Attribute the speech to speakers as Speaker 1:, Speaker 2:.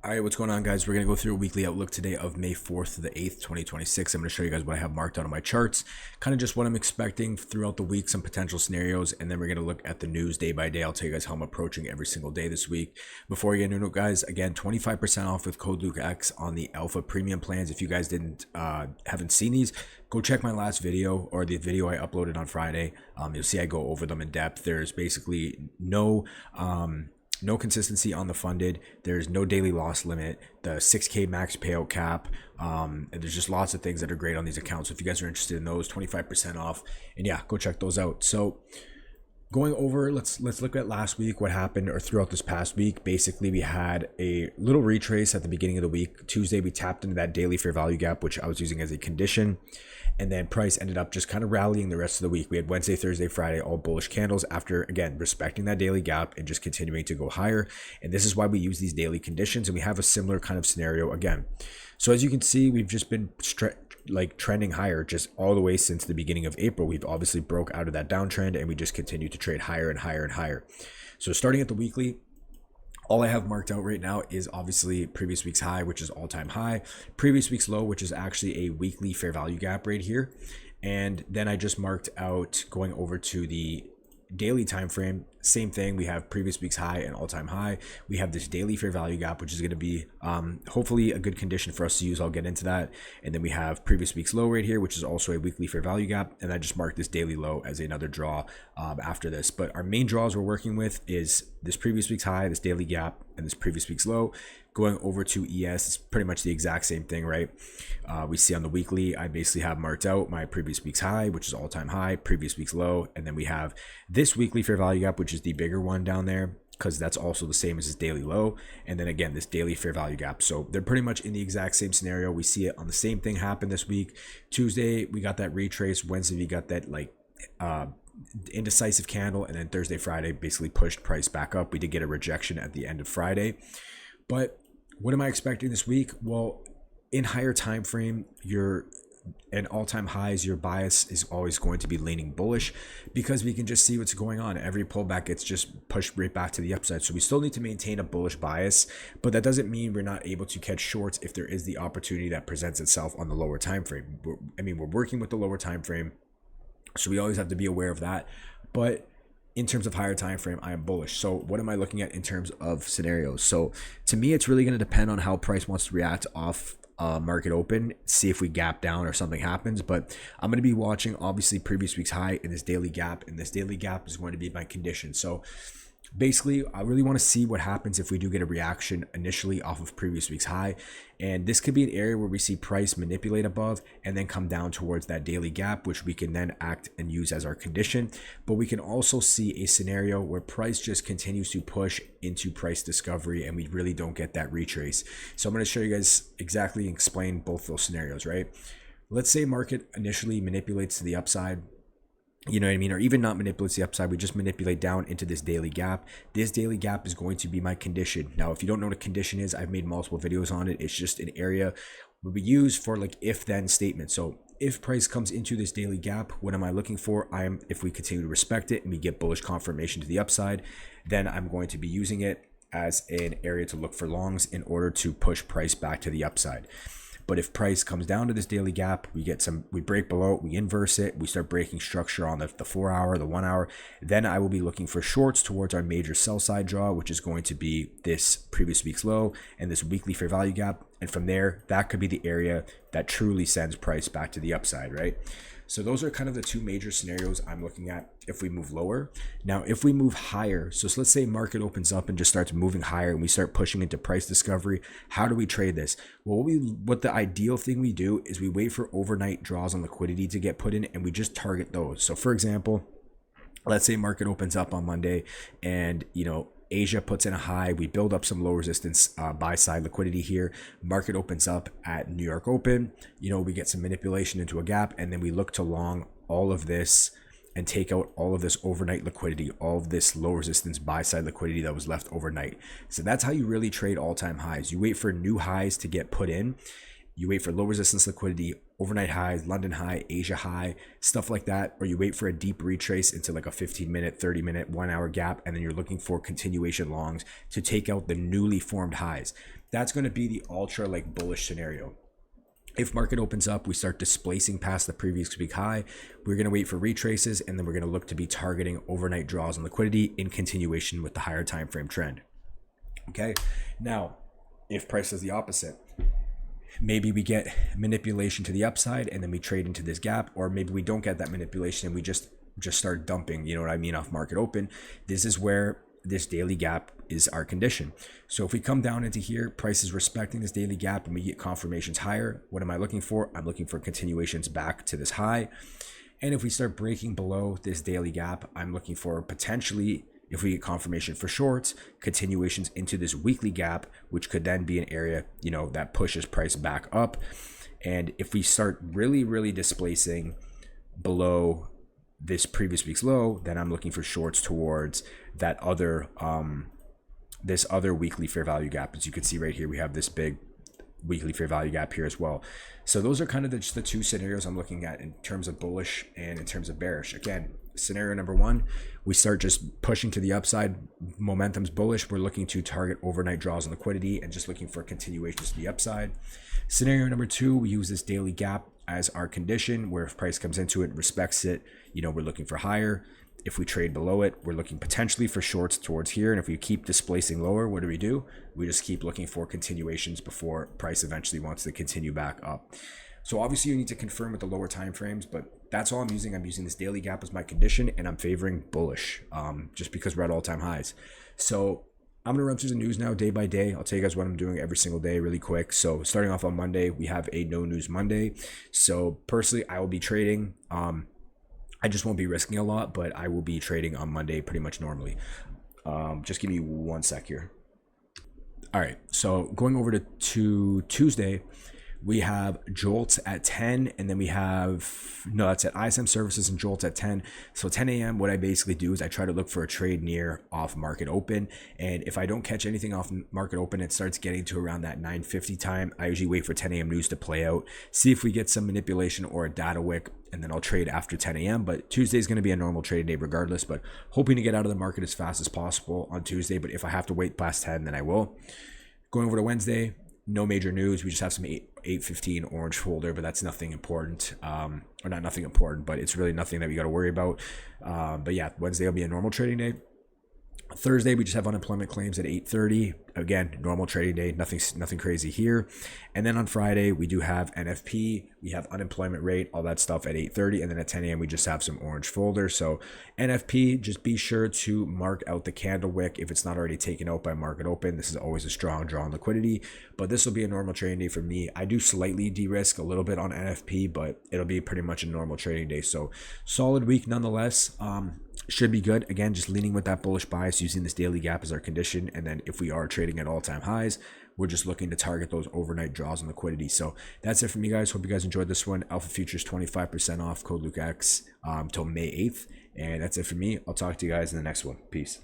Speaker 1: All right, what's going on, guys? We're going to go through a weekly outlook today of May 4th to the 8th, 2026. I'm going to show you guys what I have marked out on my charts, kind of just what I'm expecting throughout the week, some potential scenarios, and then we're going to look at the news day by day. I'll tell you guys how I'm approaching every single day this week. Before we get into it, guys, again, 25% off with code LukeX on the Alpha Premium plans. If you guys haven't seen these, go check my last video or the video I uploaded on Friday. You'll see I go over them in depth. There's basically no consistency on the funded. There's no daily loss limit, the 6K max payout cap. And there's just lots of things that are great on these accounts. So if you guys are interested in those, 25% off. And yeah, go check those out. So going over, let's look at last week, what happened, or throughout this past week. Basically, we had a little retrace at the beginning of the week. Tuesday, we tapped into that daily fair value gap, which I was using as a condition. And then price ended up just kind of rallying the rest of the week. We had Wednesday, Thursday, Friday, all bullish candles after, again, respecting that daily gap and just continuing to go higher. And this is why we use these daily conditions. And we have a similar kind of scenario again. So as you can see, we've just been trending higher just all the way since the beginning of April. We've obviously broke out of that downtrend and we just continue to trade higher and higher and higher. So starting at the weekly, all I have marked out right now is obviously previous week's high, which is all-time high, previous week's low, which is actually a weekly fair value gap right here. And then I just marked out going over to the daily time frame. Same thing, we have previous week's high and all-time high. We have this daily fair value gap, which is going to be hopefully a good condition for us to use. I'll get into that. And then we have previous week's low right here, which is also a weekly fair value gap. And I just marked this daily low as another draw after this. But our main draws we're working with is this previous week's high, this daily gap, and this previous week's low. Going over to ES, it's pretty much the exact same thing, right? We see on the weekly, I basically have marked out my previous week's high, which is all-time high, previous week's low, and then we have this weekly fair value gap, which is the bigger one down there, because that's also the same as this daily low, and then again this daily fair value gap. So they're pretty much in the exact same scenario. We see it on the same thing happen this week. Tuesday we got that retrace, Wednesday we got that indecisive candle, and then Thursday, Friday basically pushed price back up. We did get a rejection at the end of Friday. But what am I expecting this week? Well, in higher time frame, and all-time highs, your bias is always going to be leaning bullish because we can just see what's going on. Every pullback gets just pushed right back to the upside. So we still need to maintain a bullish bias, but that doesn't mean we're not able to catch shorts if there is the opportunity that presents itself on the lower time frame. We're working with the lower time frame, so we always have to be aware of that. But in terms of higher time frame, I am bullish. So what am I looking at in terms of scenarios? So to me, it's really going to depend on how price wants to react off market open, see if we gap down or something happens. But I'm going to be watching obviously previous week's high in this daily gap, and this daily gap is going to be my condition. So basically, I really want to see what happens if we do get a reaction initially off of previous week's high. And this could be an area where we see price manipulate above and then come down towards that daily gap, which we can then act and use as our condition. But we can also see a scenario where price just continues to push into price discovery and we really don't get that retrace. So I'm going to show you guys exactly and explain both those scenarios, right? Let's say market initially manipulates to the upside. You know what I mean? Or even not manipulates the upside, we just manipulate down into this daily gap. This daily gap is going to be my condition. Now, if you don't know what a condition is, I've made multiple videos on it. It's just an area where we use for like if-then statements. So if price comes into this daily gap, what am I looking for? If we continue to respect it and we get bullish confirmation to the upside, then I'm going to be using it as an area to look for longs in order to push price back to the upside. But if price comes down to this daily gap, we break below, we inverse it, we start breaking structure on the 4 hour, the 1 hour, then I will be looking for shorts towards our major sell side draw, which is going to be this previous week's low and this weekly fair value gap. And from there, that could be the area that truly sends price back to the upside, right? So those are kind of the two major scenarios I'm looking at if we move lower. Now, if we move higher, so let's say market opens up and just starts moving higher and we start pushing into price discovery, how do we trade this? Well, what the ideal thing we do is we wait for overnight draws on liquidity to get put in and we just target those. So for example, let's say market opens up on Monday and, Asia puts in a high, we build up some low resistance buy side liquidity here. Market opens up at New York Open, we get some manipulation into a gap, and then we look to long all of this and take out all of this overnight liquidity, all of this low resistance buy side liquidity that was left overnight. So that's how you really trade all-time highs. You wait for new highs to get put in. You wait for low resistance liquidity overnight highs, London high, Asia high, stuff like that, or you wait for a deep retrace into like a 15-minute, 30-minute, 1 hour gap, and then you're looking for continuation longs to take out the newly formed highs. That's going to be the ultra like bullish scenario. If market opens up, we start displacing past the previous week high, we're going to wait for retraces, and then we're going to look to be targeting overnight draws on liquidity in continuation with the higher time frame trend. Okay, now if price does the opposite, maybe we get manipulation to the upside and then we trade into this gap, or maybe we don't get that manipulation and we just start dumping, you know what I mean, off market open. This is where this daily gap is our condition. So if we come down into here, price is respecting this daily gap and we get confirmations higher, what am I looking for? I'm looking for continuations back to this high. And if we start breaking below this daily gap, I'm looking for potentially, if we get confirmation for shorts, continuations into this weekly gap, which could then be an area, you know, that pushes price back up. And if we start really displacing below this previous week's low, then I'm looking for shorts towards that other this other weekly fair value gap. As you can see right here, we have this big weekly fair value gap here as well. So those are kind of just the two scenarios I'm looking at in terms of bullish and in terms of bearish. Again, scenario number one, we start just pushing to the upside, momentum's bullish, we're looking to target overnight draws on liquidity and just looking for continuations to the upside. Scenario number two, we use this daily gap as our condition, where if price comes into it, respects it, you know, we're looking for higher. If we trade below it, we're looking potentially for shorts towards here. And if we keep displacing lower, what do? We just keep looking for continuations before price eventually wants to continue back up. So obviously you need to confirm with the lower time frames, but that's all I'm using. I'm using this daily gap as my condition, and I'm favoring bullish just because we're at all-time highs. So I'm going to run through the news now day by day. I'll tell you guys what I'm doing every single day really quick. So starting off on Monday, we have a no news Monday. So personally, I will be trading. I just won't be risking a lot, but I will be trading on Monday pretty much normally. Just give me 1 sec here. All right, so going over to Tuesday, we have Jolts at 10, and then we have, no, that's at ISM Services and Jolts at 10. So 10 a.m., what I basically do is I try to look for a trade near off market open. And if I don't catch anything off market open, it starts getting to around that 9:50 time. I usually wait for 10 a.m. news to play out, see if we get some manipulation or a data wick, and then I'll trade after 10 a.m. But Tuesday is going to be a normal trading day regardless, but hoping to get out of the market as fast as possible on Tuesday. But if I have to wait past 10, then I will. Going over to Wednesday, no major news. We just have some 815 orange folder, but that's nothing important. Or not nothing important, but it's really nothing that we got to worry about. But yeah, Wednesday will be a normal trading day. Thursday, we just have unemployment claims at 8:30. Again, normal trading day, nothing crazy here. And then on Friday, we do have NFP, we have unemployment rate, all that stuff at 8:30. And then at 10 a.m., we just have some orange folder. So NFP, just be sure to mark out the candle wick if it's not already taken out by market open. This is always a strong draw on liquidity, but this will be a normal trading day for me. I do slightly de-risk a little bit on NFP, but it'll be pretty much a normal trading day. So solid week nonetheless. Should be good. Again, just leaning with that bullish bias, using this daily gap as our condition. And then if we are trading at all-time highs, we're just looking to target those overnight draws on liquidity. So that's it from me, guys. Hope you guys enjoyed this one. Alpha Futures 25% off, code LukeX till May 8th. And that's it for me. I'll talk to you guys in the next one. Peace.